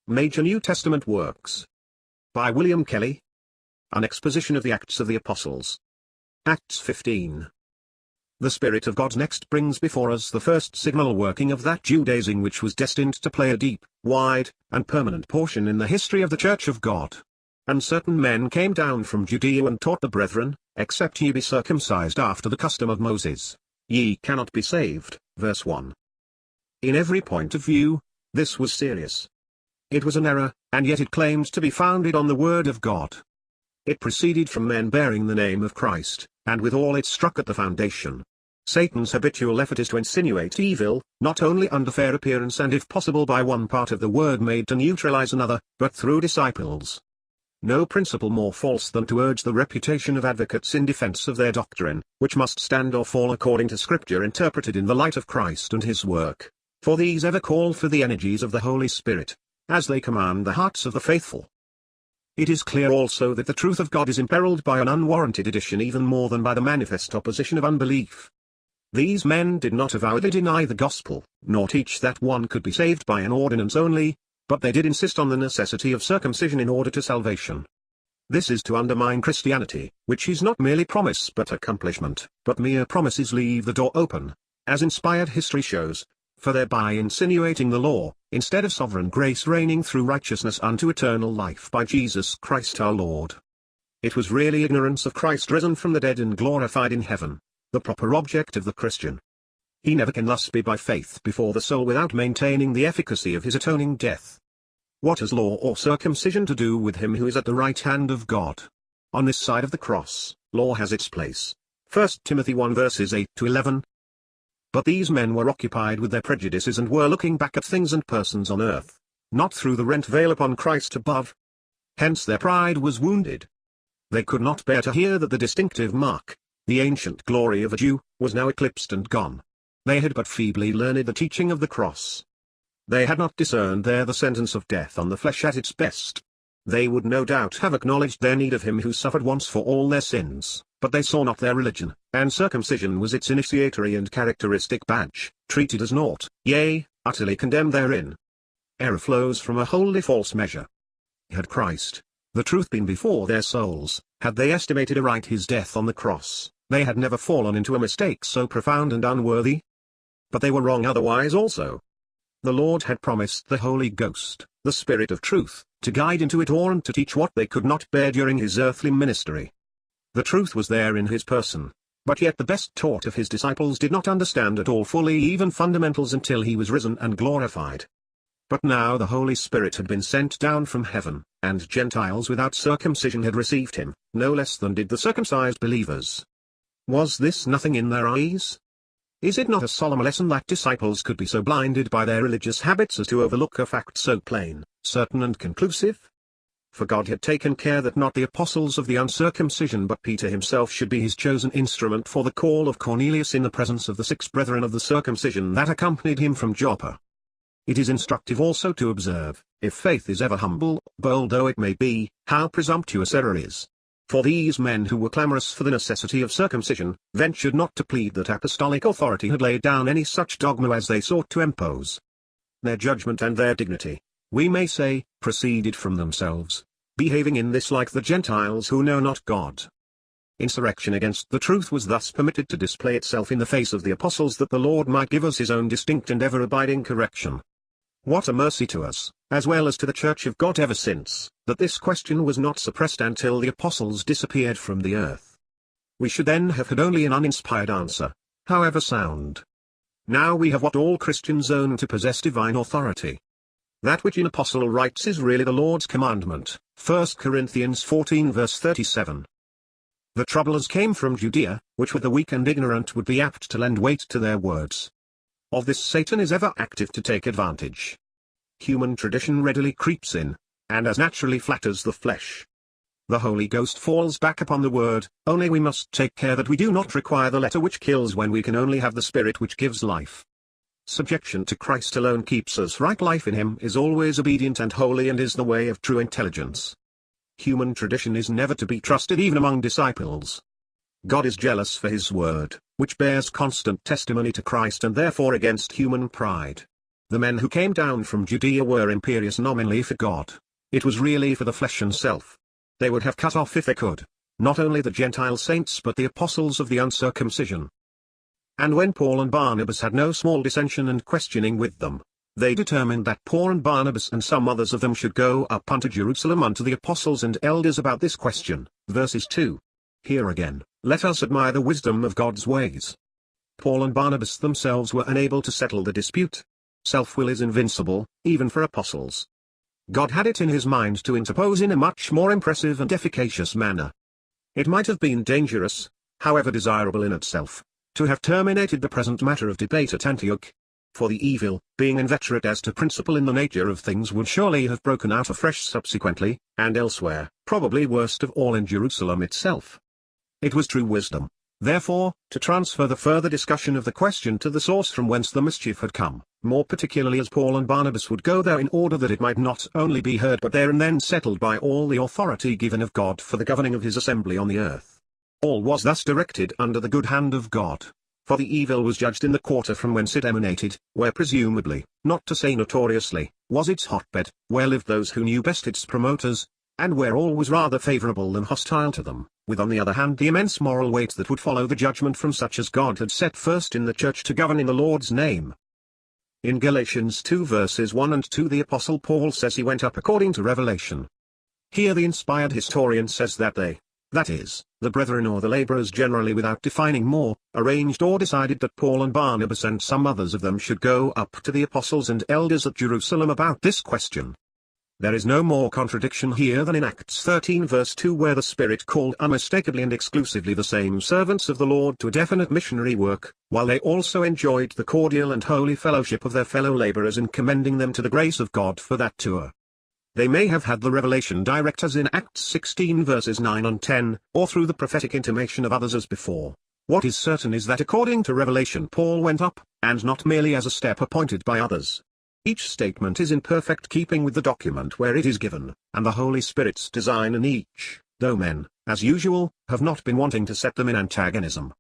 Major New Testament Works. By William Kelly. An Exposition of the Acts of the Apostles. Acts 15. The Spirit of God next brings before us the first signal working of that Judaizing which was destined to play a deep, wide, and permanent portion in the history of the Church of God. And certain men came down from Judea and taught the brethren, except ye be circumcised after the custom of Moses, ye cannot be saved. Verse 1. In every point of view, this was serious. It was an error, and yet it claimed to be founded on the Word of God. It proceeded from men bearing the name of Christ, and withal it struck at the foundation. Satan's habitual effort is to insinuate evil, not only under fair appearance and if possible by one part of the word made to neutralize another, but through disciples. No principle more false than to urge the reputation of advocates in defense of their doctrine, which must stand or fall according to Scripture interpreted in the light of Christ and His work, for these ever call for the energies of the Holy Spirit, as they command the hearts of the faithful. It is clear also that the truth of God is imperiled by an unwarranted addition even more than by the manifest opposition of unbelief. These men did not avowedly deny the gospel, nor teach that one could be saved by an ordinance only, but they did insist on the necessity of circumcision in order to salvation. This is to undermine Christianity, which is not merely promise but accomplishment, but mere promises leave the door open, as inspired history shows, for thereby insinuating the law, instead of sovereign grace reigning through righteousness unto eternal life by Jesus Christ our Lord. It was really ignorance of Christ risen from the dead and glorified in heaven, the proper object of the Christian. He never can thus be by faith before the soul without maintaining the efficacy of his atoning death. What has law or circumcision to do with him who is at the right hand of God? On this side of the cross, law has its place. 1 Timothy 1 verses 8 to 11. But these men were occupied with their prejudices and were looking back at things and persons on earth, not through the rent veil upon Christ above. Hence their pride was wounded. They could not bear to hear that the distinctive mark, the ancient glory of a Jew, was now eclipsed and gone. They had but feebly learned the teaching of the cross. They had not discerned there the sentence of death on the flesh at its best. They would no doubt have acknowledged their need of him who suffered once for all their sins, but they saw not their religion, and circumcision was its initiatory and characteristic badge, treated as naught, yea, utterly condemned therein. Error flows from a wholly false measure. Had Christ, the truth, been before their souls, had they estimated aright his death on the cross, they had never fallen into a mistake so profound and unworthy. But they were wrong otherwise also. The Lord had promised the Holy Ghost, the Spirit of truth, to guide into it all and to teach what they could not bear during his earthly ministry. The truth was there in his person, but yet the best taught of his disciples did not understand at all fully even fundamentals until he was risen and glorified. But now the Holy Spirit had been sent down from heaven, and Gentiles without circumcision had received him, no less than did the circumcised believers. Was this nothing in their eyes? Is it not a solemn lesson that disciples could be so blinded by their religious habits as to overlook a fact so plain, certain and conclusive? For God had taken care that not the apostles of the uncircumcision but Peter himself should be his chosen instrument for the call of Cornelius in the presence of the 6 brethren of the circumcision that accompanied him from Joppa. It is instructive also to observe, if faith is ever humble, bold though it may be, how presumptuous error is. For these men who were clamorous for the necessity of circumcision, ventured not to plead that apostolic authority had laid down any such dogma as they sought to impose. Their judgment and their dignity, we may say, proceeded from themselves, behaving in this like the Gentiles who know not God. Insurrection against the truth was thus permitted to display itself in the face of the apostles that the Lord might give us his own distinct and ever-abiding correction. What a mercy to us, as well as to the Church of God ever since, that this question was not suppressed until the apostles disappeared from the earth. We should then have had only an uninspired answer, however sound. Now we have what all Christians own to possess divine authority. That which in apostle writes is really the Lord's commandment, 1 Corinthians 14 verse 37. The troublers came from Judea, which with the weak and ignorant would be apt to lend weight to their words. Of this Satan is ever active to take advantage. Human tradition readily creeps in, and as naturally flatters the flesh. The Holy Ghost falls back upon the Word, only we must take care that we do not require the letter which kills when we can only have the Spirit which gives life. Subjection to Christ alone keeps us right. Life in him is always obedient and holy and is the way of true intelligence. Human tradition is never to be trusted even among disciples. God is jealous for his word, which bears constant testimony to Christ and therefore against human pride. The men who came down from Judea were imperious nominally for God. It was really for the flesh and self. They would have cut off if they could, not only the Gentile saints but the apostles of the uncircumcision. And when Paul and Barnabas had no small dissension and questioning with them, they determined that Paul and Barnabas and some others of them should go up unto Jerusalem unto the apostles and elders about this question. Verses 2. Here again, let us admire the wisdom of God's ways. Paul and Barnabas themselves were unable to settle the dispute. Self-will is invincible, even for apostles. God had it in his mind to interpose in a much more impressive and efficacious manner. It might have been dangerous, however desirable in itself, to have terminated the present matter of debate at Antioch. For the evil, being inveterate as to principle in the nature of things, would surely have broken out afresh subsequently, and elsewhere, probably worst of all in Jerusalem itself. It was true wisdom, therefore, to transfer the further discussion of the question to the source from whence the mischief had come, more particularly as Paul and Barnabas would go there in order that it might not only be heard but there and then settled by all the authority given of God for the governing of his assembly on the earth. All was thus directed under the good hand of God. For the evil was judged in the quarter from whence it emanated, where presumably, not to say notoriously, was its hotbed, where lived those who knew best its promoters, and where all was rather favorable than hostile to them, with on the other hand the immense moral weight that would follow the judgment from such as God had set first in the church to govern in the Lord's name. In Galatians 2 verses 1 and 2 the Apostle Paul says he went up according to revelation. Here the inspired historian says that they, that is, the brethren or the laborers generally without defining more, arranged or decided that Paul and Barnabas and some others of them should go up to the apostles and elders at Jerusalem about this question. There is no more contradiction here than in Acts 13 verse 2 where the Spirit called unmistakably and exclusively the same servants of the Lord to a definite missionary work, while they also enjoyed the cordial and holy fellowship of their fellow laborers in commending them to the grace of God for that tour. They may have had the revelation direct as in Acts 16 verses 9 and 10, or through the prophetic intimation of others as before. What is certain is that according to revelation Paul went up, and not merely as a step appointed by others. Each statement is in perfect keeping with the document where it is given, and the Holy Spirit's design in each, though men, as usual, have not been wanting to set them in antagonism.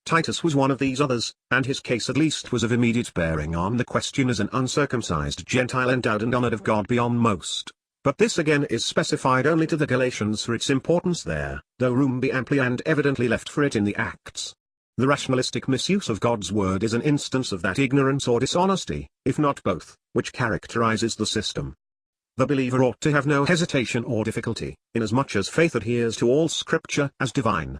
Titus was one of these others, and his case at least was of immediate bearing on the question as an uncircumcised Gentile endowed and honored of God beyond most. But this again is specified only to the Galatians for its importance there, though room be amply and evidently left for it in the Acts. The rationalistic misuse of God's word is an instance of that ignorance or dishonesty, if not both, which characterizes the system. The believer ought to have no hesitation or difficulty, inasmuch as faith adheres to all Scripture as divine.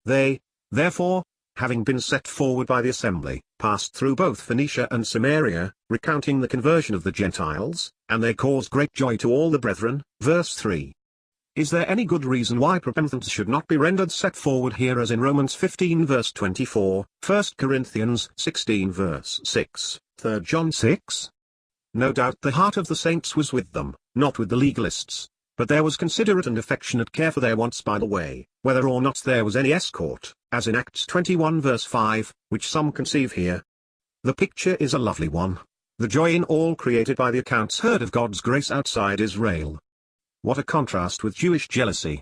They, therefore, having been set forward by the assembly, passed through both Phoenicia and Samaria, recounting the conversion of the Gentiles, and they caused great joy to all the brethren. Verse 3. Is there any good reason why repentance should not be rendered set forward here as in Romans 15 verse 24, 1 Corinthians 16 verse 6, 3 John 6? No doubt the heart of the saints was with them, not with the legalists, but there was considerate and affectionate care for their wants by the way, whether or not there was any escort, as in Acts 21 verse 5, which some conceive here. The picture is a lovely one. The joy in all created by the accounts heard of God's grace outside Israel. What a contrast with Jewish jealousy.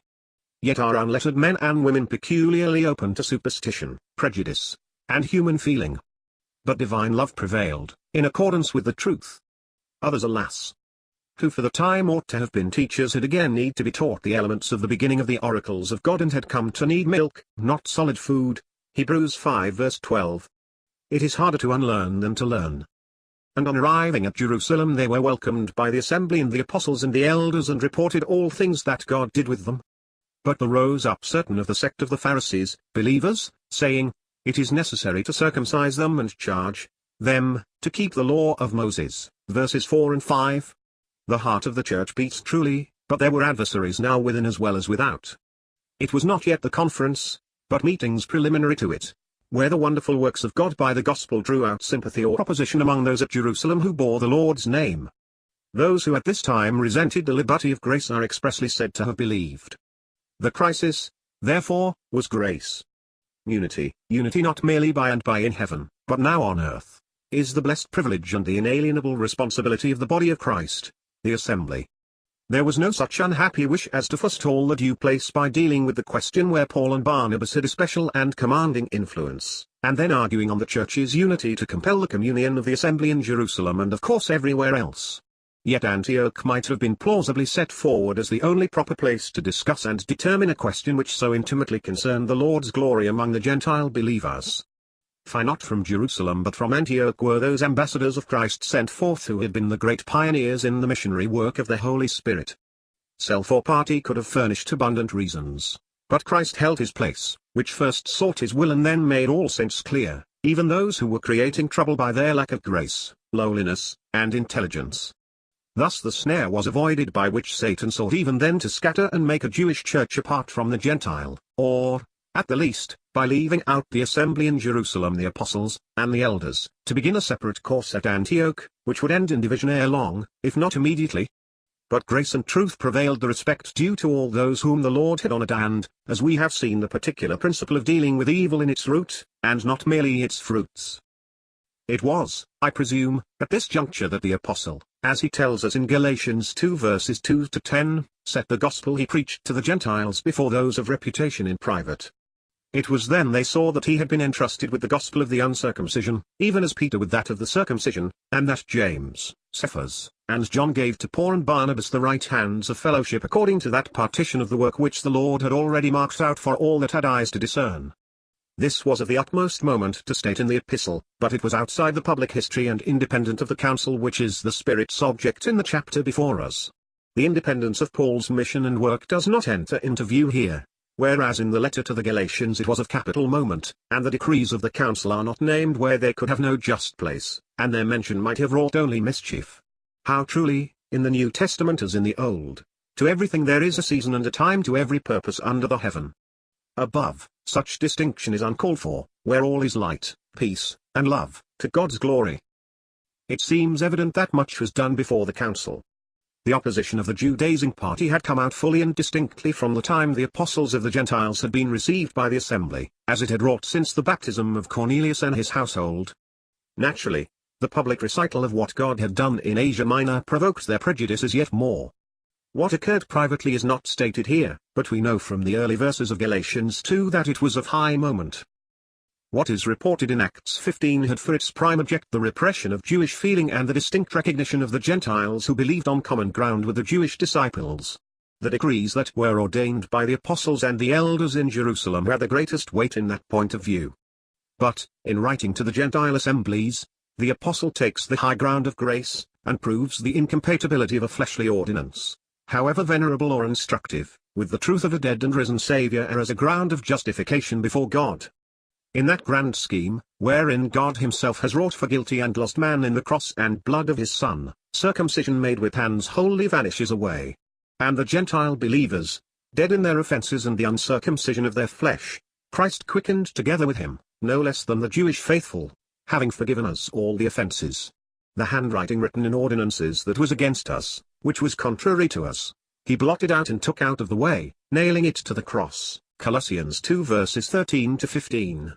Yet are unlettered men and women peculiarly open to superstition, prejudice, and human feeling. But divine love prevailed, in accordance with the truth. Others, alas, who for the time ought to have been teachers, had again need to be taught the elements of the beginning of the oracles of God and had come to need milk, not solid food. Hebrews 5 verse 12. It is harder to unlearn than to learn. And on arriving at Jerusalem they were welcomed by the assembly and the apostles and the elders and reported all things that God did with them. But there rose up certain of the sect of the Pharisees, believers, saying, It is necessary to circumcise them and charge them to keep the law of Moses. Verses 4 and 5. The heart of the church beats truly, but there were adversaries now within as well as without. It was not yet the conference, but meetings preliminary to it, where the wonderful works of God by the gospel drew out sympathy or opposition among those at Jerusalem who bore the Lord's name. Those who at this time resented the liberty of grace are expressly said to have believed. The crisis, therefore, was grace. Unity not merely by and by in heaven, but now on earth, is the blessed privilege and the inalienable responsibility of the body of Christ, the assembly. There was no such unhappy wish as to forestall the due place by dealing with the question where Paul and Barnabas had a special and commanding influence, and then arguing on the church's unity to compel the communion of the assembly in Jerusalem and of course everywhere else. Yet Antioch might have been plausibly set forward as the only proper place to discuss and determine a question which so intimately concerned the Lord's glory among the Gentile believers. For not from Jerusalem but from Antioch were those ambassadors of Christ sent forth who had been the great pioneers in the missionary work of the Holy Spirit. Self or party could have furnished abundant reasons, but Christ held his place, which first sought his will and then made all saints clear, even those who were creating trouble by their lack of grace, lowliness, and intelligence. Thus the snare was avoided by which Satan sought even then to scatter and make a Jewish church apart from the Gentile, or, at the least, by leaving out the assembly in Jerusalem the apostles, and the elders, to begin a separate course at Antioch, which would end in division ere long, if not immediately. But grace and truth prevailed, the respect due to all those whom the Lord had honored, and, as we have seen, the particular principle of dealing with evil in its root, and not merely its fruits. It was, I presume, at this juncture that the apostle, as he tells us in Galatians 2 verses 2 to 10, set the gospel he preached to the Gentiles before those of reputation in private. It was then they saw that he had been entrusted with the gospel of the uncircumcision, even as Peter with that of the circumcision, and that James, Cephas, and John gave to Paul and Barnabas the right hands of fellowship according to that partition of the work which the Lord had already marked out for all that had eyes to discern. This was of the utmost moment to state in the epistle, but it was outside the public history and independent of the council which is the Spirit's object in the chapter before us. The independence of Paul's mission and work does not enter into view here, whereas in the letter to the Galatians it was of capital moment, and the decrees of the council are not named where they could have no just place, and their mention might have wrought only mischief. How truly, in the New Testament as in the Old, to everything there is a season and a time to every purpose under the heaven. Above, such distinction is uncalled for, where all is light, peace, and love, to God's glory. It seems evident that much was done before the council. The opposition of the Judaizing party had come out fully and distinctly from the time the apostles of the Gentiles had been received by the assembly, as it had wrought since the baptism of Cornelius and his household. Naturally, the public recital of what God had done in Asia Minor provoked their prejudices yet more. What occurred privately is not stated here, but we know from the early verses of Galatians 2 that it was of high moment. What is reported in Acts 15 had for its prime object the repression of Jewish feeling and the distinct recognition of the Gentiles who believed on common ground with the Jewish disciples. The decrees that were ordained by the apostles and the elders in Jerusalem had the greatest weight in that point of view. But, in writing to the Gentile assemblies, the apostle takes the high ground of grace, and proves the incompatibility of a fleshly ordinance, however venerable or instructive, with the truth of a dead and risen Saviour as a ground of justification before God. In that grand scheme, wherein God himself has wrought for guilty and lost man in the cross and blood of his Son, circumcision made with hands wholly vanishes away. And the Gentile believers, dead in their offences and the uncircumcision of their flesh, Christ quickened together with him, no less than the Jewish faithful, having forgiven us all the offences. The handwriting written in ordinances that was against us, which was contrary to us, he blotted out and took out of the way, nailing it to the cross. Colossians 2 verses 13 to 15.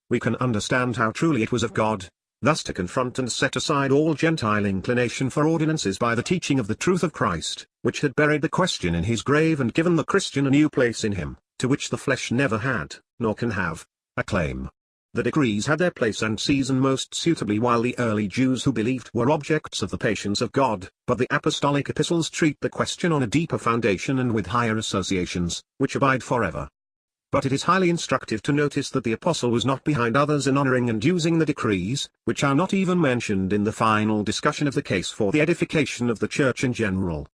We can understand how truly it was of God, thus to confront and set aside all Gentile inclination for ordinances by the teaching of the truth of Christ, which had buried the question in his grave and given the Christian a new place in him, to which the flesh never had, nor can have, a claim. The decrees had their place and season most suitably while the early Jews who believed were objects of the patience of God, but the apostolic epistles treat the question on a deeper foundation and with higher associations, which abide forever. But it is highly instructive to notice that the apostle was not behind others in honoring and using the decrees, which are not even mentioned in the final discussion of the case for the edification of the church in general.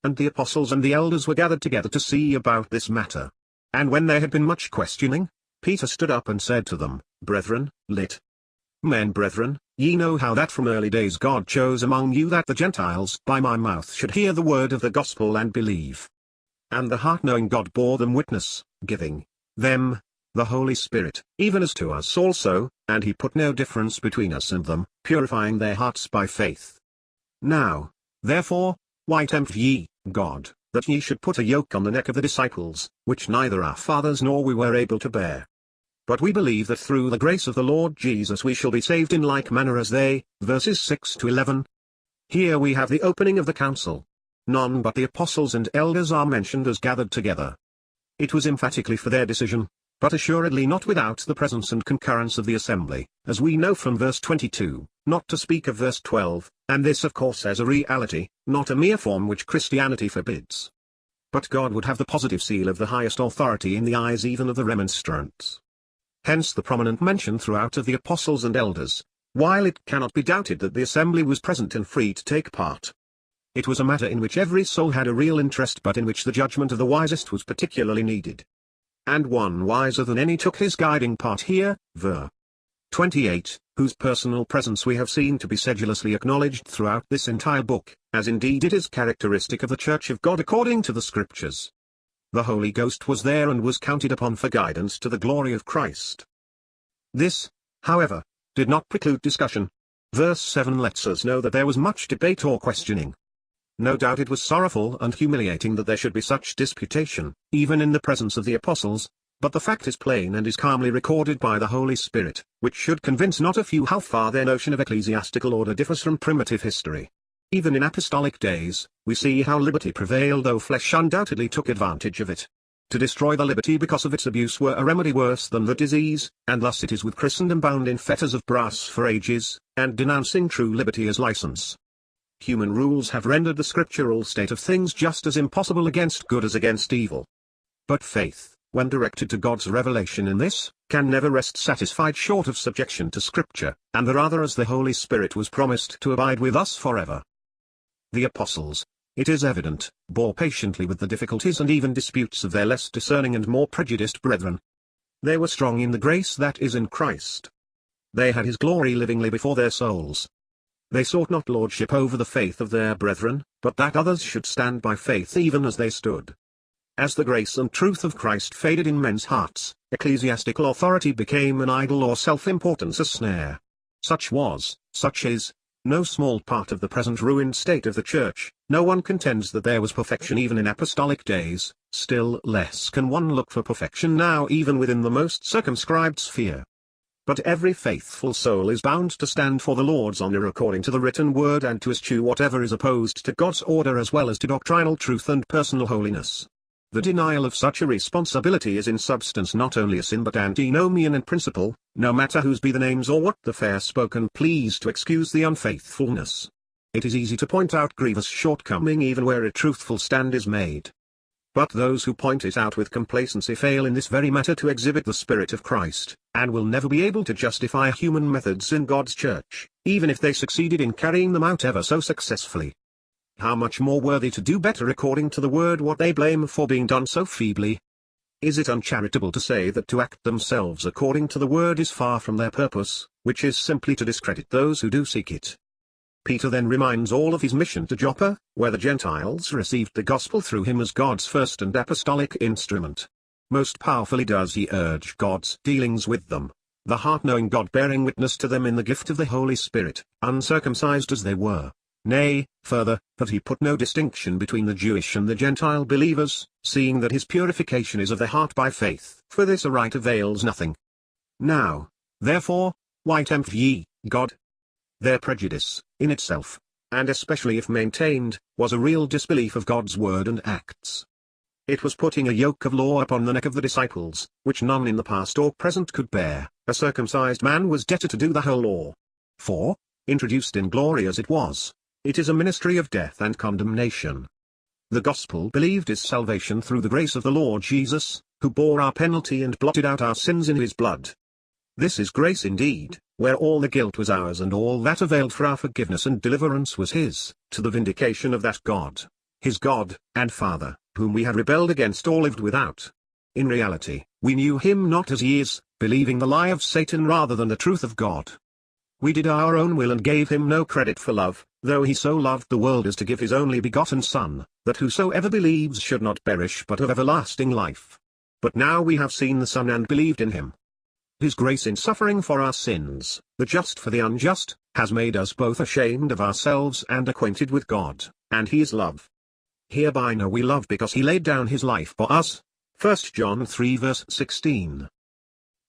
And the apostles and the elders were gathered together to see about this matter. And when there had been much questioning, Peter stood up and said to them, Brethren, Men brethren, ye know how that from early days God chose among you that the Gentiles by my mouth should hear the word of the gospel and believe. And the heart-knowing God bore them witness, giving them the Holy Spirit, even as to us also, and he put no difference between us and them, purifying their hearts by faith. Now, therefore, why tempt ye God, that ye should put a yoke on the neck of the disciples, which neither our fathers nor we were able to bear? But we believe that through the grace of the Lord Jesus we shall be saved in like manner as they. Verses 6 to 11. Here we have the opening of the council. none but the apostles and elders are mentioned as gathered together. It was emphatically for their decision, but assuredly not without the presence and concurrence of the assembly, as we know from verse 22, not to speak of verse 12, and this of course as a reality, not a mere form which Christianity forbids. But God would have the positive seal of the highest authority in the eyes even of the remonstrants. Hence the prominent mention throughout of the apostles and elders, while it cannot be doubted that the assembly was present and free to take part. It was a matter in which every soul had a real interest but in which the judgment of the wisest was particularly needed. And one wiser than any took his guiding part here, ver. 28, whose personal presence we have seen to be sedulously acknowledged throughout this entire book, as indeed it is characteristic of the Church of God according to the Scriptures. The Holy Ghost was there and was counted upon for guidance to the glory of Christ. This, however, did not preclude discussion. Verse 7 lets us know that there was much debate or questioning. No doubt it was sorrowful and humiliating that there should be such disputation, even in the presence of the apostles, but the fact is plain and is calmly recorded by the Holy Spirit, which should convince not a few how far their notion of ecclesiastical order differs from primitive history. Even in apostolic days, we see how liberty prevailed though flesh undoubtedly took advantage of it. To destroy the liberty because of its abuse were a remedy worse than the disease, and thus it is with Christendom bound in fetters of brass for ages, and denouncing true liberty as license. Human rules have rendered the scriptural state of things just as impossible against good as against evil. But faith, when directed to God's revelation in this, can never rest satisfied short of subjection to Scripture, and the rather as the Holy Spirit was promised to abide with us forever. The apostles, it is evident, bore patiently with the difficulties and even disputes of their less discerning and more prejudiced brethren. They were strong in the grace that is in Christ. They had His glory livingly before their souls. They sought not lordship over the faith of their brethren, but that others should stand by faith even as they stood. As the grace and truth of Christ faded in men's hearts, ecclesiastical authority became an idol or self-importance a snare. Such is, no small part of the present ruined state of the Church. No one contends that there was perfection even in apostolic days, still less can one look for perfection now even within the most circumscribed sphere. But every faithful soul is bound to stand for the Lord's honor according to the written word and to eschew whatever is opposed to God's order as well as to doctrinal truth and personal holiness. The denial of such a responsibility is in substance not only a sin but antinomian in principle, no matter whose be the names or what the fair spoken pleas to excuse the unfaithfulness. It is easy to point out grievous shortcoming even where a truthful stand is made. But those who point it out with complacency fail in this very matter to exhibit the Spirit of Christ, and will never be able to justify human methods in God's Church, even if they succeeded in carrying them out ever so successfully. How much more worthy to do better according to the word what they blame for being done so feebly? Is it uncharitable to say that to act themselves according to the word is far from their purpose, which is simply to discredit those who do seek it? Peter then reminds all of his mission to Joppa, where the Gentiles received the gospel through him as God's first and apostolic instrument. Most powerfully does he urge God's dealings with them, the heart-knowing God bearing witness to them in the gift of the Holy Spirit, uncircumcised as they were. Nay, further, that he put no distinction between the Jewish and the Gentile believers, seeing that his purification is of the heart by faith. For this a rite avails nothing. Now, therefore, why tempt ye God? Their prejudice, in itself, and especially if maintained, was a real disbelief of God's word and acts. It was putting a yoke of law upon the neck of the disciples, which none in the past or present could bear. A circumcised man was debtor to do the whole law. For, introduced in glory as it was, it is a ministry of death and condemnation. The gospel believed is salvation through the grace of the Lord Jesus, who bore our penalty and blotted out our sins in his blood. This is grace indeed, where all the guilt was ours and all that availed for our forgiveness and deliverance was his, to the vindication of that God, his God and Father, whom we had rebelled against or lived without. In reality, we knew him not as he is, believing the lie of Satan rather than the truth of God. We did our own will and gave him no credit for love, though he so loved the world as to give his only begotten Son, that whosoever believes should not perish but have everlasting life. But now we have seen the Son and believed in him. His grace in suffering for our sins, the just for the unjust, has made us both ashamed of ourselves and acquainted with God, and he is love. Hereby know we love because he laid down his life for us. 1 John 3 verse 16.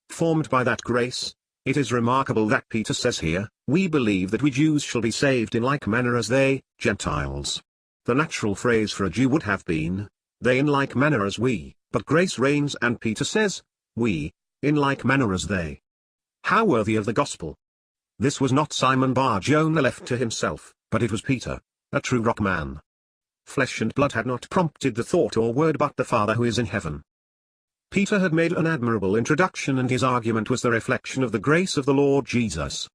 Formed by that grace, it is remarkable that Peter says here, we believe that we Jews shall be saved in like manner as they, Gentiles. The natural phrase for a Jew would have been, they in like manner as we, but grace reigns and Peter says, we, in like manner as they. How worthy of the gospel! This was not Simon Bar-Jonah left to himself, but it was Peter, a true rock man. Flesh and blood had not prompted the thought or word but the Father who is in heaven. Peter had made an admirable introduction and his argument was the reflection of the grace of the Lord Jesus.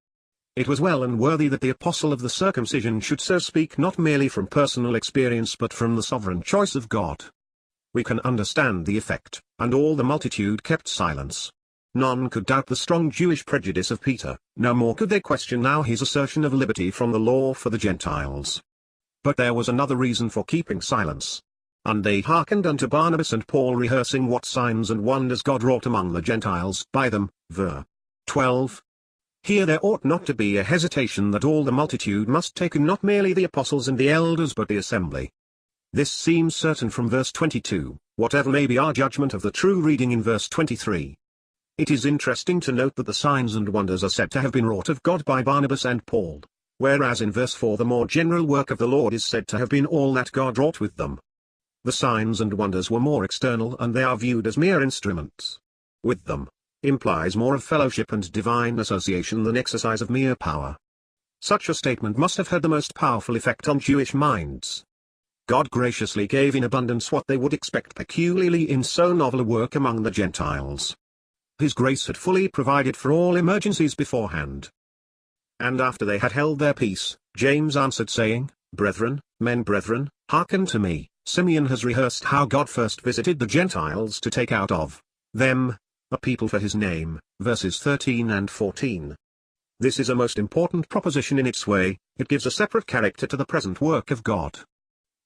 It was well and worthy that the apostle of the circumcision should so speak not merely from personal experience but from the sovereign choice of God. We can understand the effect, and all the multitude kept silence. None could doubt the strong Jewish prejudice of Peter, no more could they question now his assertion of liberty from the law for the Gentiles. But there was another reason for keeping silence. And they hearkened unto Barnabas and Paul rehearsing what signs and wonders God wrought among the Gentiles by them. Ver. 12. Here there ought not to be a hesitation that all the multitude must take in not merely the apostles and the elders but the assembly. This seems certain from verse 22, whatever may be our judgment of the true reading in verse 23. It is interesting to note that the signs and wonders are said to have been wrought of God by Barnabas and Paul, whereas in verse 4 the more general work of the Lord is said to have been all that God wrought with them. The signs and wonders were more external and they are viewed as mere instruments. With them, implies more of fellowship and divine association than exercise of mere power. Such a statement must have had the most powerful effect on Jewish minds. God graciously gave in abundance what they would expect peculiarly in so novel a work among the Gentiles. His grace had fully provided for all emergencies beforehand. And after they had held their peace, James answered saying, Brethren, brethren, hearken to me. Simeon has rehearsed how God first visited the Gentiles to take out of them a people for his name, verses 13 and 14. This is a most important proposition in its way, it gives a separate character to the present work of God.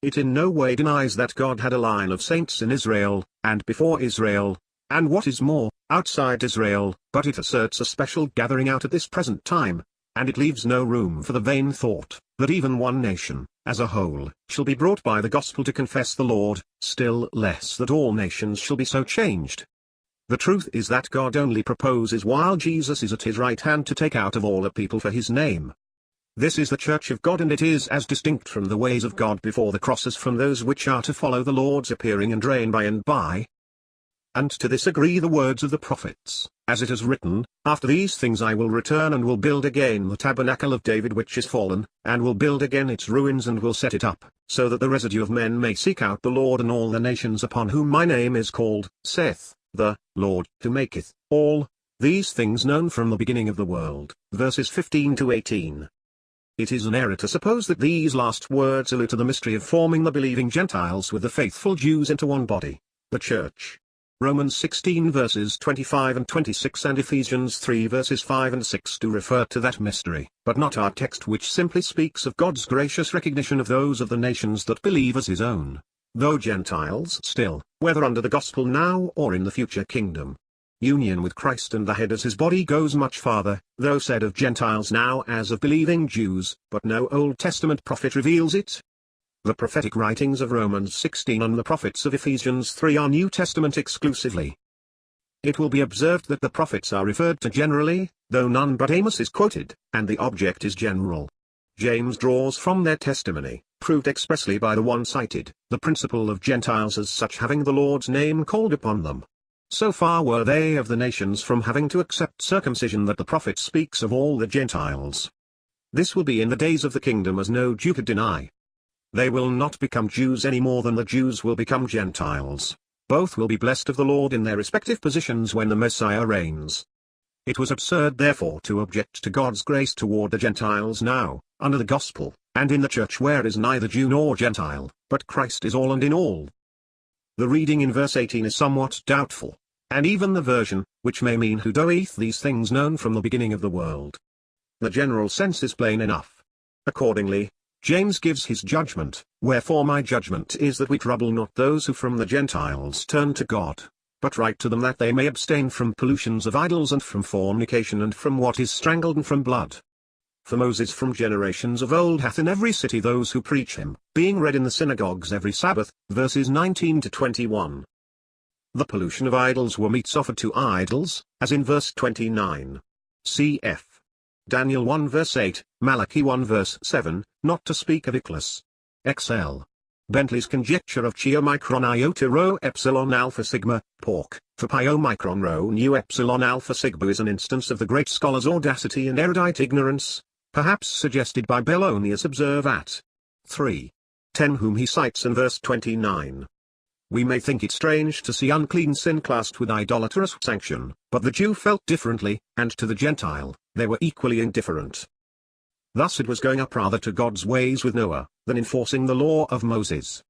It in no way denies that God had a line of saints in Israel, and before Israel, and what is more, outside Israel, but it asserts a special gathering out at this present time, and it leaves no room for the vain thought, that even one nation, as a whole, shall be brought by the gospel to confess the Lord, still less that all nations shall be so changed. The truth is that God only proposes while Jesus is at his right hand to take out of all a people for his name. This is the church of God and it is as distinct from the ways of God before the cross as from those which are to follow the Lord's appearing and reign by and by. And to this agree the words of the prophets, as it is written, After these things I will return and will build again the tabernacle of David which is fallen, and will build again its ruins and will set it up, so that the residue of men may seek out the Lord and all the nations upon whom my name is called, saith the Lord, who maketh all these things known from the beginning of the world. Verses 15 to 18. It is an error to suppose that these last words allude to the mystery of forming the believing Gentiles with the faithful Jews into one body, the Church. Romans 16 verses 25 and 26 and Ephesians 3 verses 5 and 6 do refer to that mystery, but not our text which simply speaks of God's gracious recognition of those of the nations that believe as his own, though Gentiles still, whether under the gospel now or in the future kingdom. Union with Christ and the head as his body goes much farther, though said of Gentiles now as of believing Jews, but no Old Testament prophet reveals it. The prophetic writings of Romans 16 and the prophets of Ephesians 3 are New Testament exclusively. It will be observed that the prophets are referred to generally, though none but Amos is quoted, and the object is general. James draws from their testimony, proved expressly by the one cited, the principle of Gentiles as such having the Lord's name called upon them. So far were they of the nations from having to accept circumcision that the prophet speaks of all the Gentiles. This will be in the days of the kingdom as no Jew could deny. They will not become Jews any more than the Jews will become Gentiles. Both will be blessed of the Lord in their respective positions when the Messiah reigns. It was absurd therefore to object to God's grace toward the Gentiles now, under the gospel, and in the church where is neither Jew nor Gentile, but Christ is all and in all. The reading in verse 18 is somewhat doubtful, and even the version, which may mean who doeth these things known from the beginning of the world. The general sense is plain enough. Accordingly, James gives his judgment, wherefore my judgment is that we trouble not those who from the Gentiles turn to God, but write to them that they may abstain from pollutions of idols and from fornication and from what is strangled and from blood. For Moses from generations of old hath in every city those who preach him, being read in the synagogues every Sabbath, verses 19 to 21. The pollution of idols were meats offered to idols, as in verse 29. Cf. Daniel 1 verse 8, Malachi 1 verse 7, not to speak of Ichlas. XL. Bentley's conjecture of chi omicron iota rho epsilon alpha sigma, pork, for pi omicron rho nu epsilon alpha sigma is an instance of the great scholar's audacity and erudite ignorance, perhaps suggested by Bellonius. Observe at 3:10 whom he cites in verse 29. We may think it strange to see unclean sin classed with idolatrous sanction, but the Jew felt differently, and to the Gentile, they were equally indifferent. Thus it was going up rather to God's ways with Noah, than enforcing the law of Moses.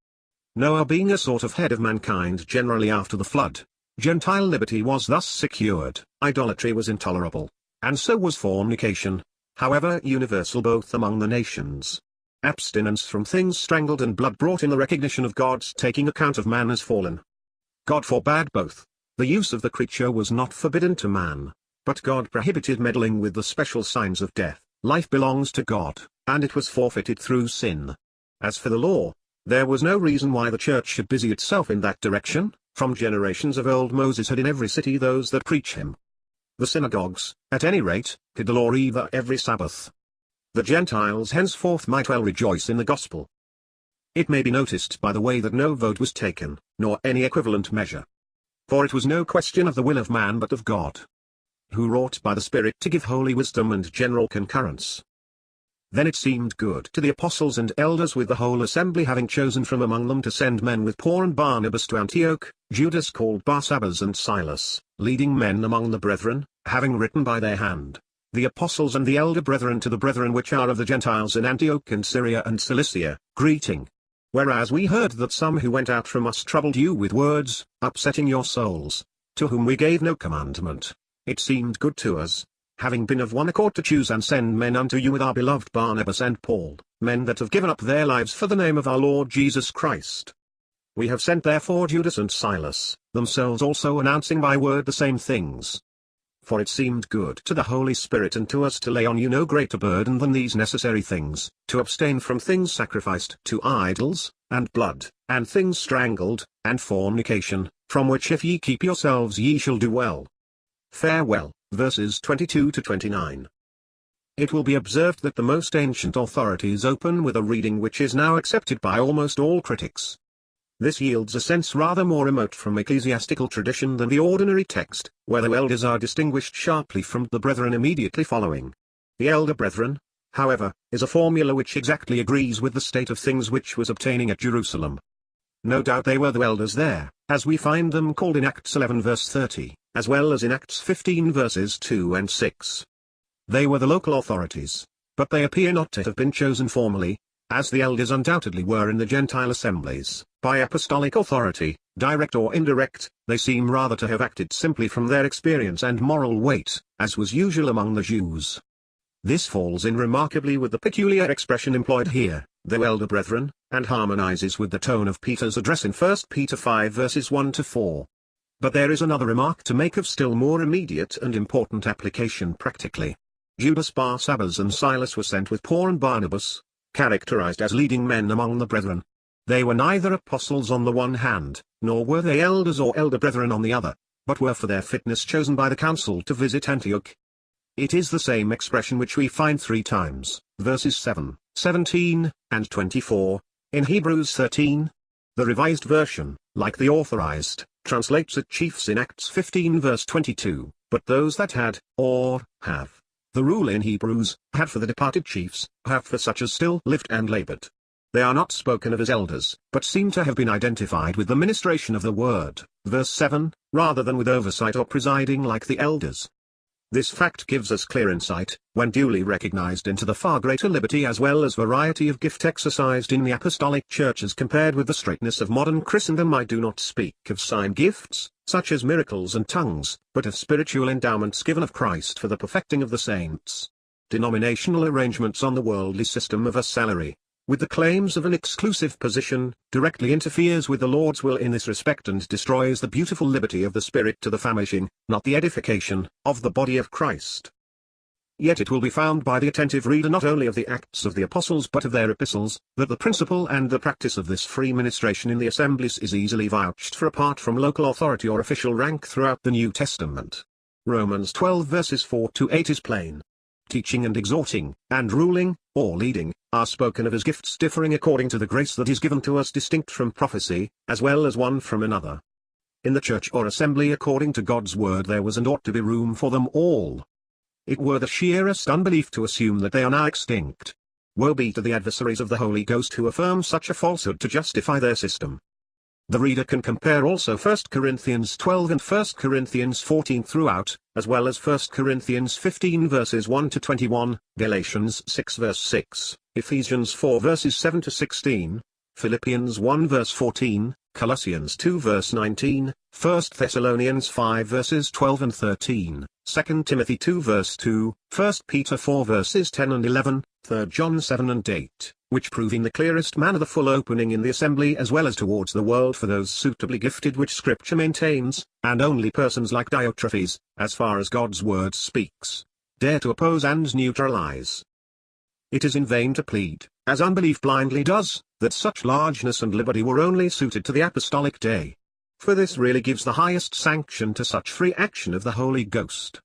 Noah being a sort of head of mankind generally after the flood, Gentile liberty was thus secured, idolatry was intolerable, and so was fornication, however universal both among the nations. Abstinence from things strangled and blood brought in the recognition of God's taking account of man as fallen. God forbade both. The use of the creature was not forbidden to man, but God prohibited meddling with the special signs of death. Life belongs to God, and it was forfeited through sin. As for the law, there was no reason why the church should busy itself in that direction. From generations of old Moses had in every city those that preach him. The synagogues, at any rate, did the law either every Sabbath. The Gentiles henceforth might well rejoice in the gospel. It may be noticed by the way that no vote was taken, nor any equivalent measure. For it was no question of the will of man but of God, who wrought by the Spirit to give holy wisdom and general concurrence. Then it seemed good to the apostles and elders with the whole assembly, having chosen from among them to send men with Paul and Barnabas to Antioch, Judas called Barsabbas and Silas, leading men among the brethren, having written by their hand, the apostles and the elder brethren to the brethren which are of the Gentiles in Antioch and Syria and Cilicia, greeting. Whereas we heard that some who went out from us troubled you with words, upsetting your souls, to whom we gave no commandment, it seemed good to us, having been of one accord, to choose and send men unto you with our beloved Barnabas and Paul, men that have given up their lives for the name of our Lord Jesus Christ. We have sent therefore Judas and Silas, themselves also announcing by word the same things. For it seemed good to the Holy Spirit and to us to lay on you no greater burden than these necessary things, to abstain from things sacrificed to idols, and blood, and things strangled, and fornication, from which if ye keep yourselves ye shall do well. Farewell, verses 22 to 29. It will be observed that the most ancient authorities open with a reading which is now accepted by almost all critics. This yields a sense rather more remote from ecclesiastical tradition than the ordinary text, where the elders are distinguished sharply from the brethren immediately following. The elder brethren, however, is a formula which exactly agrees with the state of things which was obtaining at Jerusalem. No doubt they were the elders there, as we find them called in Acts 11 verse 30, as well as in Acts 15 verses 2 and 6. They were the local authorities, but they appear not to have been chosen formally, as the elders undoubtedly were in the Gentile assemblies, by apostolic authority, direct or indirect. They seem rather to have acted simply from their experience and moral weight, as was usual among the Jews. This falls in remarkably with the peculiar expression employed here, the elder brethren, and harmonizes with the tone of Peter's address in 1 Peter 5 verses 1 to 4. But there is another remark to make of still more immediate and important application practically. Judas, Barsabbas and Silas were sent with Paul and Barnabas, characterized as leading men among the brethren. They were neither apostles on the one hand, nor were they elders or elder brethren on the other, but were for their fitness chosen by the council to visit Antioch. It is the same expression which we find 3 times, verses 7, 17, and 24, in Hebrews 13. The Revised Version, like the Authorized, translates it chiefs in Acts 15 verse 22, but those that had, or have. The rule in Hebrews, had for the departed chiefs, have for such as still lived and labored. They are not spoken of as elders, but seem to have been identified with the ministration of the word, verse 7, rather than with oversight or presiding like the elders. This fact gives us clear insight, when duly recognized, into the far greater liberty as well as variety of gift exercised in the apostolic church as compared with the straitness of modern Christendom. I do not speak of sign gifts, such as miracles and tongues, but of spiritual endowments given of Christ for the perfecting of the saints. Denominational arrangements on the worldly system of a salary, with the claims of an exclusive position, directly interferes with the Lord's will in this respect and destroys the beautiful liberty of the Spirit to the famishing, not the edification, of the body of Christ. Yet it will be found by the attentive reader not only of the Acts of the Apostles but of their epistles, that the principle and the practice of this free ministration in the assemblies is easily vouched for apart from local authority or official rank throughout the New Testament. Romans 12 verses 4 to 8 is plain. teaching and exhorting, and ruling, or leading, are spoken of as gifts differing according to the grace that is given to us, distinct from prophecy, as well as one from another. In the church or assembly according to God's word there was and ought to be room for them all. It were the sheerest unbelief to assume that they are now extinct. Woe be to the adversaries of the Holy Ghost who affirm such a falsehood to justify their system. The reader can compare also 1 Corinthians 12 and 1 Corinthians 14 throughout, as well as 1 Corinthians 15 verses 1 to 21, Galatians 6 verse 6, Ephesians 4 verses 7 to 16, Philippians 1 verse 14, Colossians 2 verse 19, 1 Thessalonians 5 verses 12 and 13, 2 Timothy 2 verse 2, 1 Peter 4 verses 10 and 11, 3 John 7 and 8, which prove in the clearest manner the full opening in the assembly as well as towards the world for those suitably gifted which Scripture maintains, and only persons like Diotrephes, as far as God's word speaks, dare to oppose and neutralize. It is in vain to plead, as unbelief blindly does, that such largeness and liberty were only suited to the apostolic day. For this really gives the highest sanction to such free action of the Holy Ghost.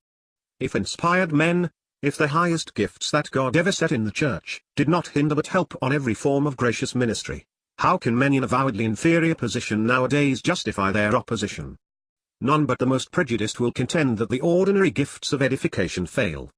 If inspired men, if the highest gifts that God ever set in the church, did not hinder but help on every form of gracious ministry, how can men in avowedly inferior position nowadays justify their opposition? None but the most prejudiced will contend that the ordinary gifts of edification fail.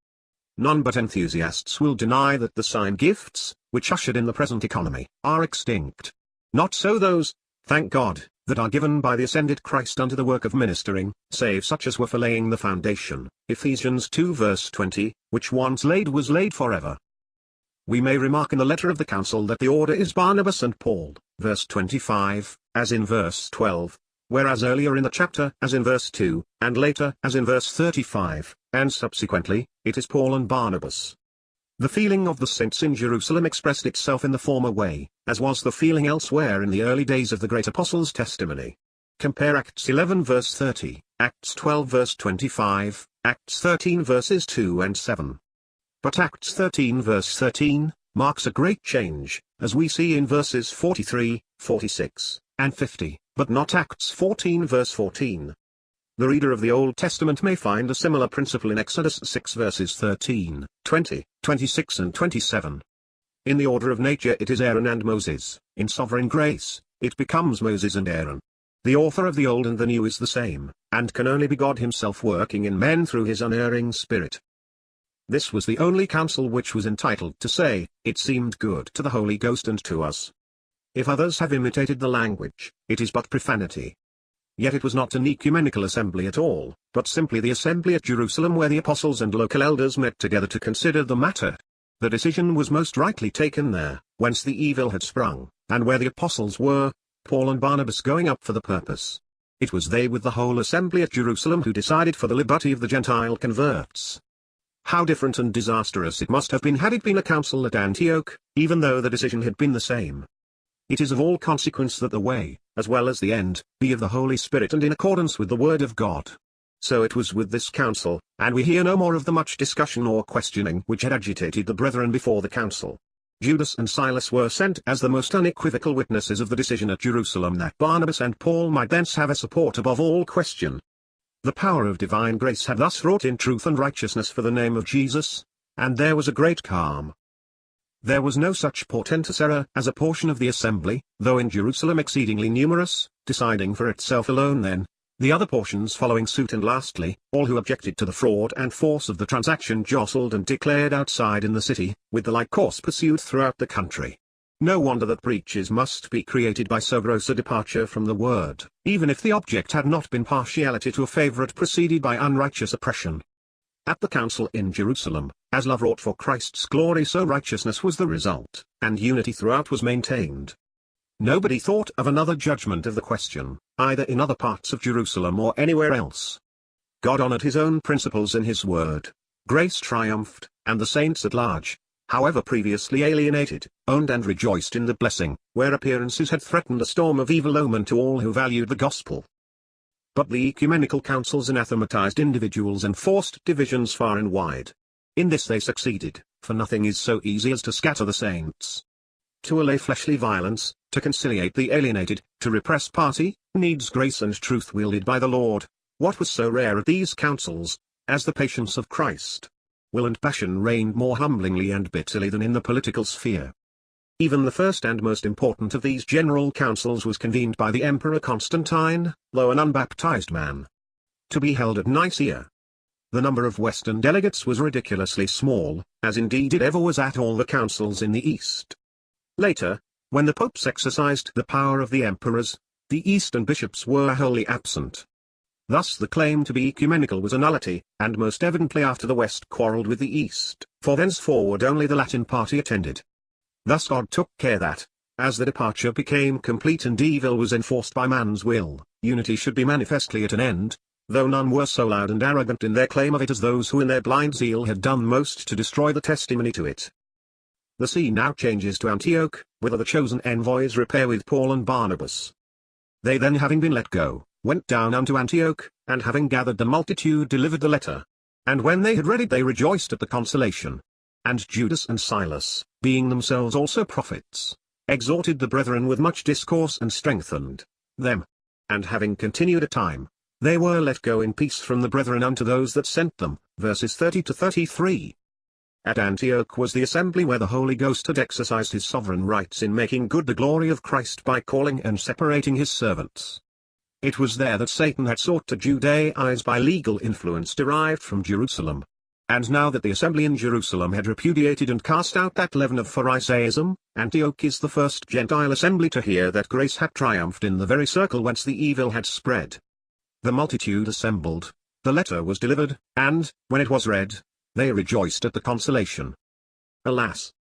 None but enthusiasts will deny that the sign gifts, which ushered in the present economy, are extinct. Not so those, thank God, that are given by the ascended Christ unto the work of ministering, save such as were for laying the foundation, Ephesians 2 verse 20, which once laid was laid forever. We may remark in the letter of the council that the order is Barnabas and Paul, verse 25, as in verse 12, whereas earlier in the chapter as in verse 2, and later as in verse 35, and subsequently, it is Paul and Barnabas. The feeling of the saints in Jerusalem expressed itself in the former way, as was the feeling elsewhere in the early days of the great apostles' testimony. Compare Acts 11 verse 30, Acts 12 verse 25, Acts 13 verses 2 and 7. But Acts 13 verse 13, marks a great change, as we see in verses 43, 46, and 50, but not Acts 14 verse 14. The reader of the Old Testament may find a similar principle in Exodus 6 verses 13, 20, 26 and 27. In the order of nature it is Aaron and Moses, in sovereign grace, it becomes Moses and Aaron. The author of the Old and the New is the same, and can only be God himself working in men through his unerring Spirit. This was the only council which was entitled to say, "It seemed good to the Holy Ghost and to us." If others have imitated the language, it is but profanity. Yet it was not an ecumenical assembly at all, but simply the assembly at Jerusalem where the apostles and local elders met together to consider the matter. The decision was most rightly taken there, whence the evil had sprung, and where the apostles were, Paul and Barnabas going up for the purpose. It was they with the whole assembly at Jerusalem who decided for the liberty of the Gentile converts. How different and disastrous it must have been had it been a council at Antioch, even though the decision had been the same. It is of all consequence that the way, as well as the end, be of the Holy Spirit and in accordance with the Word of God. So it was with this council, and we hear no more of the much discussion or questioning which had agitated the brethren before the council. Judas and Silas were sent as the most unequivocal witnesses of the decision at Jerusalem that Barnabas and Paul might thence have a support above all question. The power of divine grace had thus wrought in truth and righteousness for the name of Jesus, and there was a great calm. There was no such portentous error as a portion of the assembly, though in Jerusalem exceedingly numerous, deciding for itself alone then, the other portions following suit, and lastly, all who objected to the fraud and force of the transaction jostled and declared outside in the city, with the like course pursued throughout the country. No wonder that breaches must be created by so gross a departure from the word, even if the object had not been partiality to a favourite preceded by unrighteous oppression. At the council in Jerusalem, as love wrought for Christ's glory so righteousness was the result, and unity throughout was maintained. Nobody thought of another judgment of the question, either in other parts of Jerusalem or anywhere else. God honoured his own principles in his word. Grace triumphed, and the saints at large, however previously alienated, owned and rejoiced in the blessing, where appearances had threatened a storm of evil omen to all who valued the gospel. But the ecumenical councils anathematized individuals and forced divisions far and wide. In this they succeeded, for nothing is so easy as to scatter the saints. To allay fleshly violence, to conciliate the alienated, to repress party, needs grace and truth wielded by the Lord. What was so rare at these councils, as the patience of Christ? will and passion reigned more humblingly and bitterly than in the political sphere. Even the first and most important of these general councils was convened by the Emperor Constantine, though an unbaptized man, to be held at Nicaea. The number of Western delegates was ridiculously small, as indeed it ever was at all the councils in the East. Later, when the popes exercised the power of the emperors, the Eastern bishops were wholly absent. Thus the claim to be ecumenical was a nullity, and most evidently after the West quarrelled with the East, for thenceforward only the Latin party attended. Thus God took care that, as the departure became complete and evil was enforced by man's will, unity should be manifestly at an end, though none were so loud and arrogant in their claim of it as those who in their blind zeal had done most to destroy the testimony to it. The scene now changes to Antioch, whither the chosen envoys repair with Paul and Barnabas. They then, having been let go, went down unto Antioch, and having gathered the multitude delivered the letter. And when they had read it they rejoiced at the consolation. And Judas and Silas, being themselves also prophets, exhorted the brethren with much discourse and strengthened them. And having continued a time, they were let go in peace from the brethren unto those that sent them. Verses 30-33. At Antioch was the assembly where the Holy Ghost had exercised his sovereign rights in making good the glory of Christ by calling and separating his servants. It was there that Satan had sought to Judaize by legal influence derived from Jerusalem. And now that the assembly in Jerusalem had repudiated and cast out that leaven of Pharisaism, Antioch is the first Gentile assembly to hear that grace had triumphed in the very circle whence the evil had spread. The multitude assembled, the letter was delivered, and, when it was read, they rejoiced at the consolation. Alas!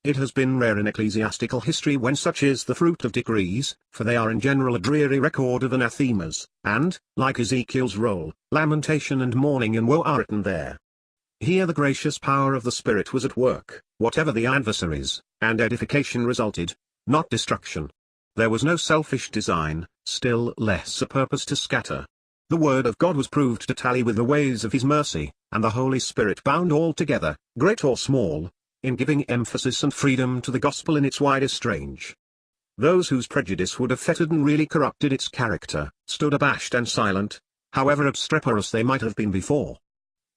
It has been rare in ecclesiastical history when such is the fruit of decrees, for they are in general a dreary record of anathemas, and, like Ezekiel's roll, lamentation and mourning and woe are written there. Here the gracious power of the Spirit was at work, whatever the adversaries, and edification resulted, not destruction. There was no selfish design, still less a purpose to scatter. The word of God was proved to tally with the ways of his mercy, and the Holy Spirit bound all together, great or small, in giving emphasis and freedom to the gospel in its widest range. Those whose prejudice would have fettered and really corrupted its character, stood abashed and silent, however obstreperous they might have been before.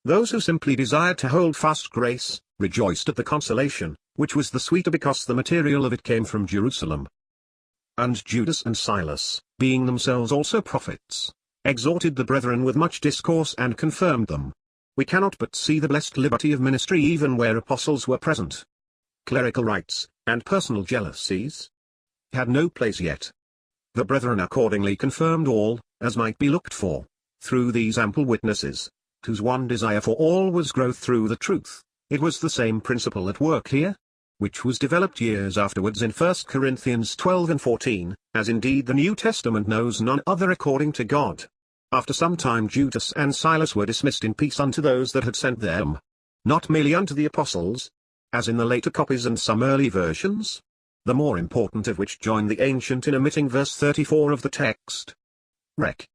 Those who simply desired to hold fast grace, rejoiced at the consolation, which was the sweeter because the material of it came from Jerusalem. And Judas and Silas, being themselves also prophets, exhorted the brethren with much discourse and confirmed them. We cannot but see the blessed liberty of ministry even where apostles were present. Clerical rights, and personal jealousies, had no place yet. The brethren accordingly confirmed all, as might be looked for, through these ample witnesses, whose one desire for all was growth through the truth. It was the same principle at work here, which was developed years afterwards in 1 Corinthians 12 and 14, as indeed the New Testament knows none other according to God. After some time Judas and Silas were dismissed in peace unto those that had sent them, not merely unto the apostles, as in the later copies and some early versions, the more important of which join the ancient in omitting verse 34 of the text. Rec.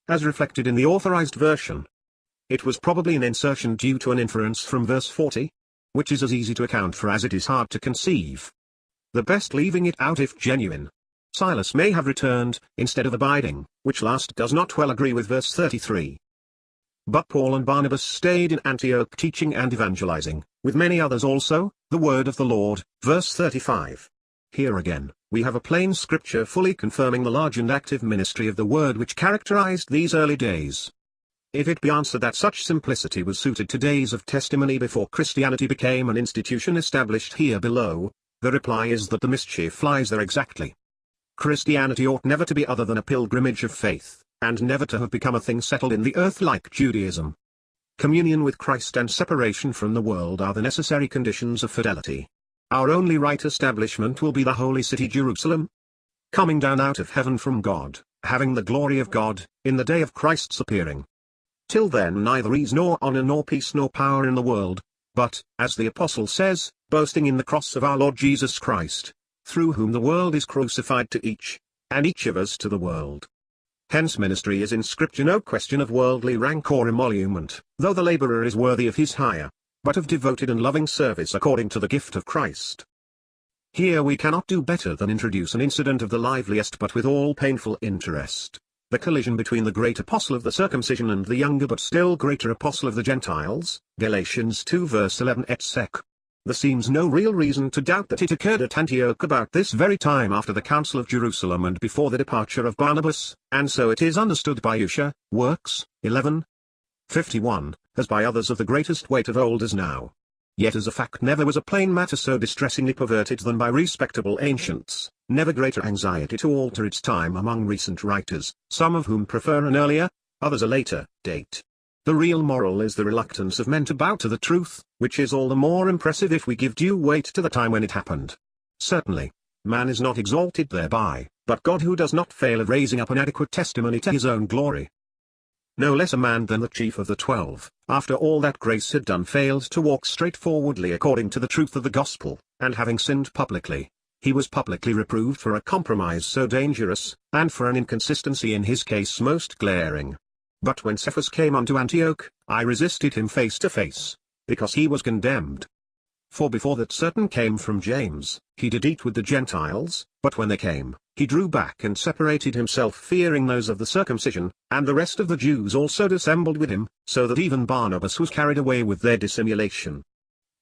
As reflected in the authorized version. It was probably an insertion due to an inference from verse 40, which is as easy to account for as it is hard to conceive. The best leaving it out if genuine. Silas may have returned, instead of abiding, which last does not well agree with verse 33. But Paul and Barnabas stayed in Antioch teaching and evangelizing, with many others also, the word of the Lord, verse 35. Here again, we have a plain scripture fully confirming the large and active ministry of the word which characterized these early days. If it be answered that such simplicity was suited to days of testimony before Christianity became an institution established here below, the reply is that the mischief lies there exactly. Christianity ought never to be other than a pilgrimage of faith, and never to have become a thing settled in the earth like Judaism. Communion with Christ and separation from the world are the necessary conditions of fidelity. Our only right establishment will be the holy city Jerusalem, coming down out of heaven from God, having the glory of God, in the day of Christ's appearing. Till then neither ease nor honor nor peace nor power in the world, but, as the apostle says, boasting in the cross of our Lord Jesus Christ, through whom the world is crucified to each, and each of us to the world. Hence ministry is in Scripture no question of worldly rank or emolument, though the laborer is worthy of his hire, but of devoted and loving service according to the gift of Christ. Here we cannot do better than introduce an incident of the liveliest but withal painful interest. The collision between the great apostle of the circumcision and the younger but still greater apostle of the Gentiles, Galatians 2 verse 11 et seq. There seems no real reason to doubt that it occurred at Antioch about this very time after the Council of Jerusalem and before the departure of Barnabas, and so it is understood by Ussher, Works, 11:51, as by others of the greatest weight of old as now. Yet as a fact never was a plain matter so distressingly perverted than by respectable ancients, never greater anxiety to alter its time among recent writers, some of whom prefer an earlier, others a later, date. The real moral is the reluctance of men to bow to the truth, which is all the more impressive if we give due weight to the time when it happened. Certainly, man is not exalted thereby, but God who does not fail of raising up an adequate testimony to his own glory. No less a man than the chief of the 12, after all that grace had done failed to walk straightforwardly according to the truth of the gospel, and having sinned publicly, he was publicly reproved for a compromise so dangerous, and for an inconsistency in his case most glaring. But when Cephas came unto Antioch, I resisted him face to face, because he was condemned. For before that certain came from James, he did eat with the Gentiles, but when they came, he drew back and separated himself fearing those of the circumcision, and the rest of the Jews also dissembled with him, so that even Barnabas was carried away with their dissimulation.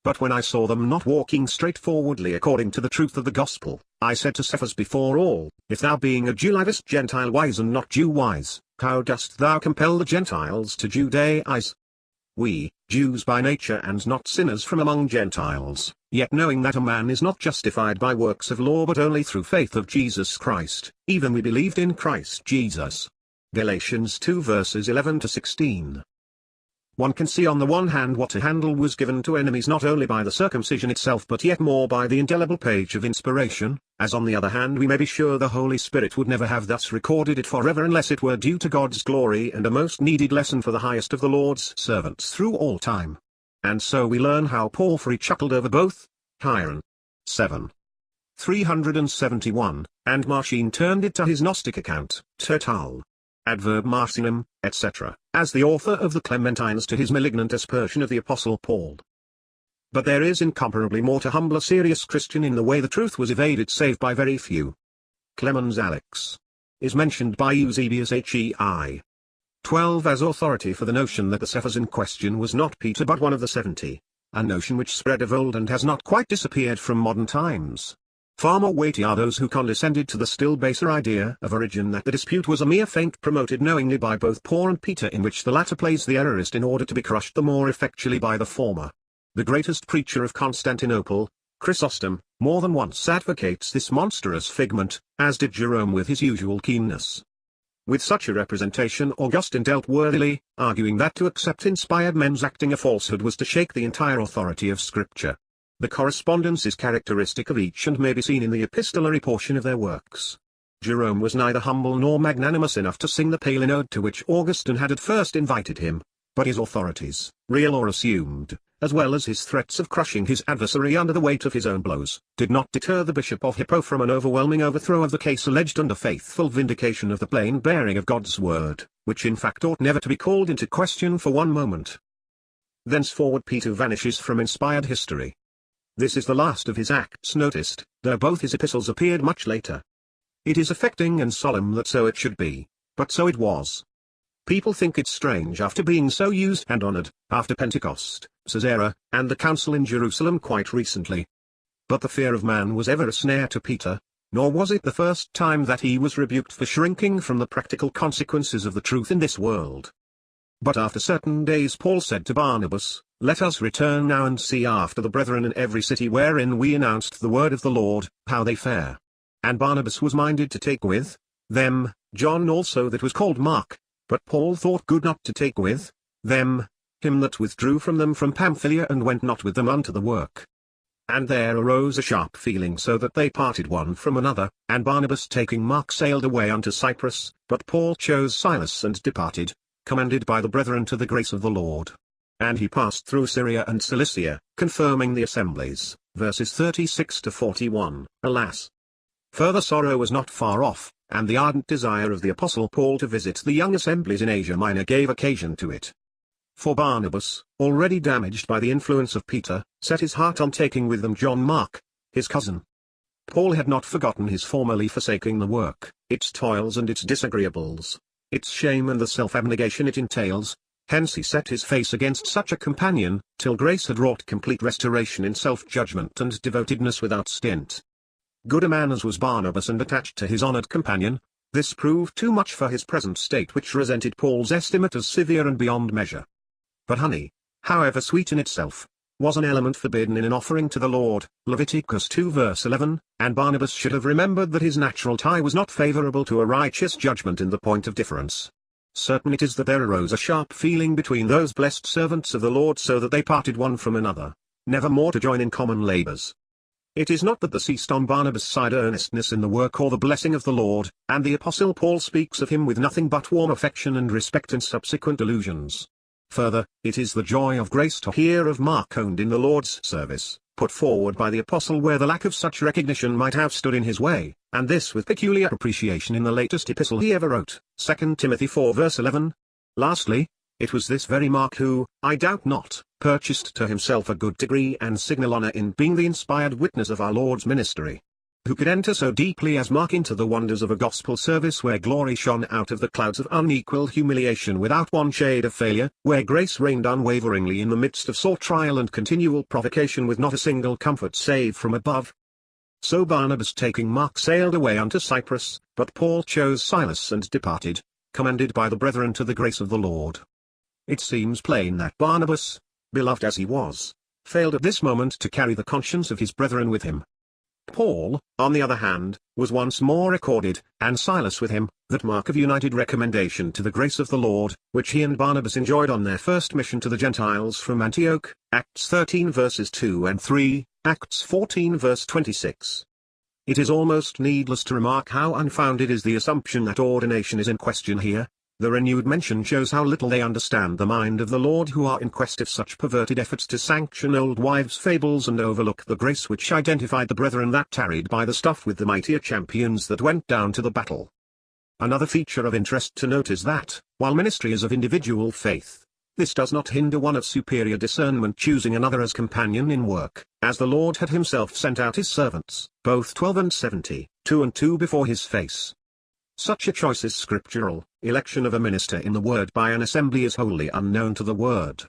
But when I saw them not walking straightforwardly according to the truth of the gospel, I said to Cephas before all, If thou being a Jew livest Gentile wise and not Jew wise, how dost thou compel the Gentiles to Judaize? We, Jews by nature and not sinners from among Gentiles, yet knowing that a man is not justified by works of law but only through faith of Jesus Christ, even we believed in Christ Jesus. Galatians 2 verses 11 to 16. One can see on the one hand what a handle was given to enemies not only by the circumcision itself but yet more by the indelible page of inspiration, as on the other hand we may be sure the Holy Spirit would never have thus recorded it forever unless it were due to God's glory and a most needed lesson for the highest of the Lord's servants through all time. And so we learn how Porphyry chuckled over both, Hieron 7. 371, and Marcion turned it to his Gnostic account, Tertull. Adverb Marcionum, etc., as the author of the Clementines to his malignant aspersion of the Apostle Paul. But there is incomparably more to humble a serious Christian in the way the truth was evaded save by very few. Clemens Alex is mentioned by Eusebius Hei 12 as authority for the notion that the Cephas in question was not Peter but one of the 70, a notion which spread of old and has not quite disappeared from modern times. Far more weighty are those who condescended to the still baser idea of Origen that the dispute was a mere feint promoted knowingly by both Paul and Peter in which the latter plays the errorist in order to be crushed the more effectually by the former. The greatest preacher of Constantinople, Chrysostom, more than once advocates this monstrous figment, as did Jerome with his usual keenness. With such a representation Augustine dealt worthily, arguing that to accept inspired men's acting a falsehood was to shake the entire authority of Scripture. The correspondence is characteristic of each and may be seen in the epistolary portion of their works. Jerome was neither humble nor magnanimous enough to sing the palinode to which Augustine had at first invited him, but his authorities, real or assumed, as well as his threats of crushing his adversary under the weight of his own blows, did not deter the Bishop of Hippo from an overwhelming overthrow of the case alleged and a faithful vindication of the plain bearing of God's word, which in fact ought never to be called into question for one moment. Thenceforward Peter vanishes from inspired history. This is the last of his acts noticed, though both his epistles appeared much later. It is affecting and solemn that so it should be, but so it was. People think it strange after being so used and honored, after Pentecost, Caesarea, and the Council in Jerusalem quite recently. But the fear of man was ever a snare to Peter, nor was it the first time that he was rebuked for shrinking from the practical consequences of the truth in this world. But after certain days Paul said to Barnabas, Let us return now and see after the brethren in every city wherein we announced the word of the Lord, how they fare. And Barnabas was minded to take with them John also that was called Mark, but Paul thought good not to take with them him that withdrew from them from Pamphylia and went not with them unto the work. And there arose a sharp feeling so that they parted one from another, and Barnabas taking Mark sailed away unto Cyprus, but Paul chose Silas and departed, commended by the brethren to the grace of the Lord. And he passed through Syria and Cilicia, confirming the assemblies, verses 36 to 41. Alas! Further sorrow was not far off, and the ardent desire of the Apostle Paul to visit the young assemblies in Asia Minor gave occasion to it. For Barnabas, already damaged by the influence of Peter, set his heart on taking with them John Mark, his cousin. Paul had not forgotten his formerly forsaking the work, its toils and its disagreeables. its shame and the self-abnegation it entails. Hence he set his face against such a companion, till grace had wrought complete restoration in self-judgment and devotedness without stint. Good a man as was Barnabas and attached to his honored companion, this proved too much for his present state, which resented Paul's estimate as severe and beyond measure. But honey, however sweet in itself, was an element forbidden in an offering to the Lord, Leviticus 2 verse 11, and Barnabas should have remembered that his natural tie was not favorable to a righteous judgment in the point of difference. Certain it is that there arose a sharp feeling between those blessed servants of the Lord, so that they parted one from another, never more to join in common labors. It is not that there ceased on Barnabas' side earnestness in the work or the blessing of the Lord, and the Apostle Paul speaks of him with nothing but warm affection and respect in subsequent allusions. Further, it is the joy of grace to hear of Mark owned in the Lord's service, put forward by the Apostle where the lack of such recognition might have stood in his way, and this with peculiar appreciation in the latest epistle he ever wrote, 2 Timothy 4 verse 11. Lastly, it was this very Mark who, I doubt not, purchased to himself a good degree and signal honor in being the inspired witness of our Lord's ministry. Who could enter so deeply as Mark into the wonders of a gospel service where glory shone out of the clouds of unequaled humiliation without one shade of failure, where grace reigned unwaveringly in the midst of sore trial and continual provocation with not a single comfort save from above? So Barnabas taking Mark sailed away unto Cyprus, but Paul chose Silas and departed, commended by the brethren to the grace of the Lord. It seems plain that Barnabas, beloved as he was, failed at this moment to carry the conscience of his brethren with him. Paul, on the other hand, was once more accorded, and Silas with him, that mark of united recommendation to the grace of the Lord, which he and Barnabas enjoyed on their first mission to the Gentiles from Antioch, Acts 13 verses 2 and 3, Acts 14 verse 26. It is almost needless to remark how unfounded is the assumption that ordination is in question here. The renewed mention shows how little they understand the mind of the Lord who are in quest of such perverted efforts to sanction old wives' fables and overlook the grace which identified the brethren that tarried by the stuff with the mightier champions that went down to the battle. Another feature of interest to note is that, while ministry is of individual faith, this does not hinder one of superior discernment choosing another as companion in work, as the Lord had himself sent out his servants, both 12 and 70, 2 and 2 before his face. Such a choice is scriptural. Election of a minister in the word by an assembly is wholly unknown to the word.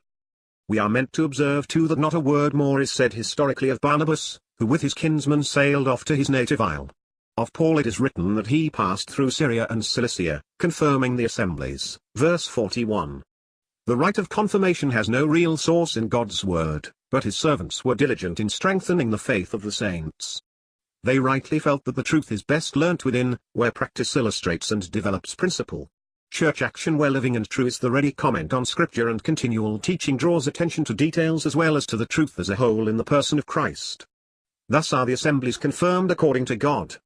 We are meant to observe too that not a word more is said historically of Barnabas, who with his kinsmen sailed off to his native isle. Of Paul it is written that he passed through Syria and Cilicia, confirming the assemblies, verse 41. The right of confirmation has no real source in God's word, but his servants were diligent in strengthening the faith of the saints. They rightly felt that the truth is best learnt within, where practice illustrates and develops principle. Church action where living and true is the ready comment on Scripture, and continual teaching draws attention to details as well as to the truth as a whole in the person of Christ. Thus are the assemblies confirmed according to God,